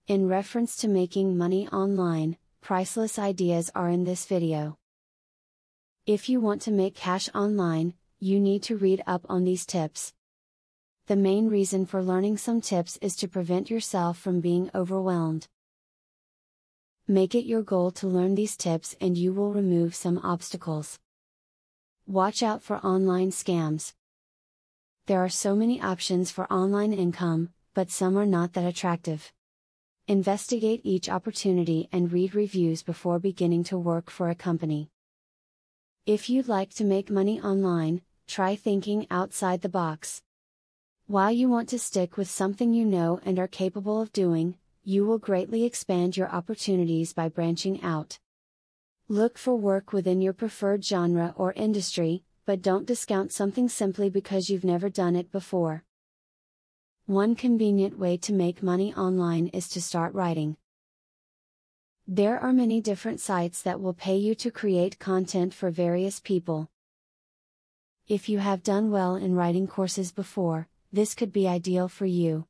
In reference to making money online, priceless ideas are in this video. If you want to make cash online, you need to read up on these tips. The main reason for learning some tips is to prevent yourself from being overwhelmed. Make it your goal to learn these tips and you will remove some obstacles. Watch out for online scams. There are so many options for online income, but some are not that attractive. Investigate each opportunity and read reviews before beginning to work for a company. If you'd like to make money online, try thinking outside the box. While you want to stick with something you know and are capable of doing, you will greatly expand your opportunities by branching out. Look for work within your preferred genre or industry, but don't discount something simply because you've never done it before. One convenient way to make money online is to start writing. There are many different sites that will pay you to create content for various people. If you have done well in writing courses before, this could be ideal for you.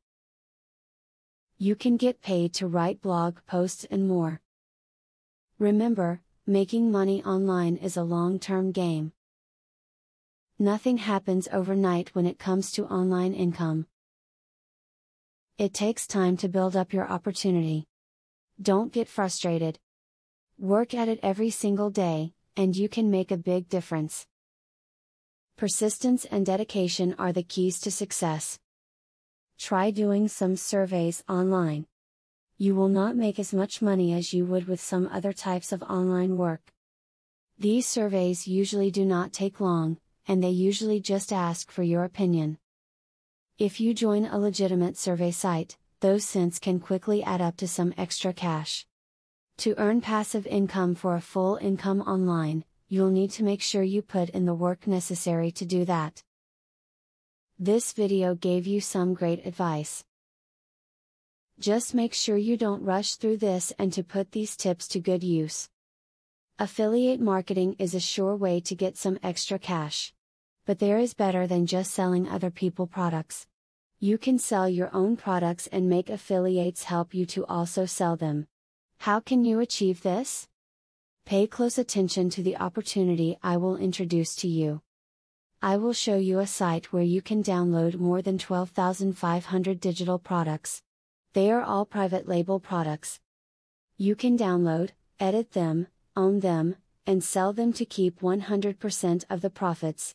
You can get paid to write blog posts and more. Remember, making money online is a long-term game. Nothing happens overnight when it comes to online income. It takes time to build up your opportunity. Don't get frustrated. Work at it every single day, and you can make a big difference. Persistence and dedication are the keys to success. Try doing some surveys online. You will not make as much money as you would with some other types of online work. These surveys usually do not take long, and they usually just ask for your opinion. If you join a legitimate survey site, those cents can quickly add up to some extra cash. To earn passive income for a full income online, you'll need to make sure you put in the work necessary to do that. This video gave you some great advice. Just make sure you don't rush through this and to put these tips to good use. Affiliate marketing is a sure way to get some extra cash. But there is better than just selling other people's products. You can sell your own products and make affiliates help you to also sell them. How can you achieve this? Pay close attention to the opportunity I will introduce to you. I will show you a site where you can download more than 12,500 digital products. They are all private label products. You can download, edit them, own them, and sell them to keep 100% of the profits.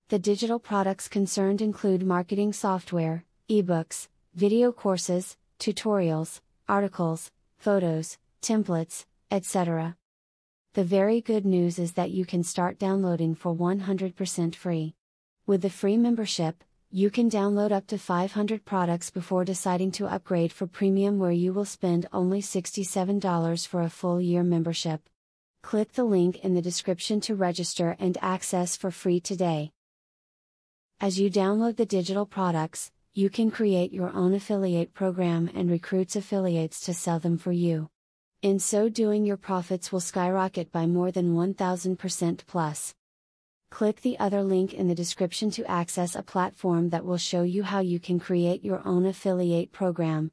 The digital products concerned include marketing software, ebooks, video courses, tutorials, articles, photos, templates, etc. The very good news is that you can start downloading for 100% free. With the free membership, you can download up to 500 products before deciding to upgrade for premium, where you will spend only $67 for a full year membership. Click the link in the description to register and access for free today. As you download the digital products, you can create your own affiliate program and recruit affiliates to sell them for you. In so doing, your profits will skyrocket by more than 1000% plus. Click the other link in the description to access a platform that will show you how you can create your own affiliate program.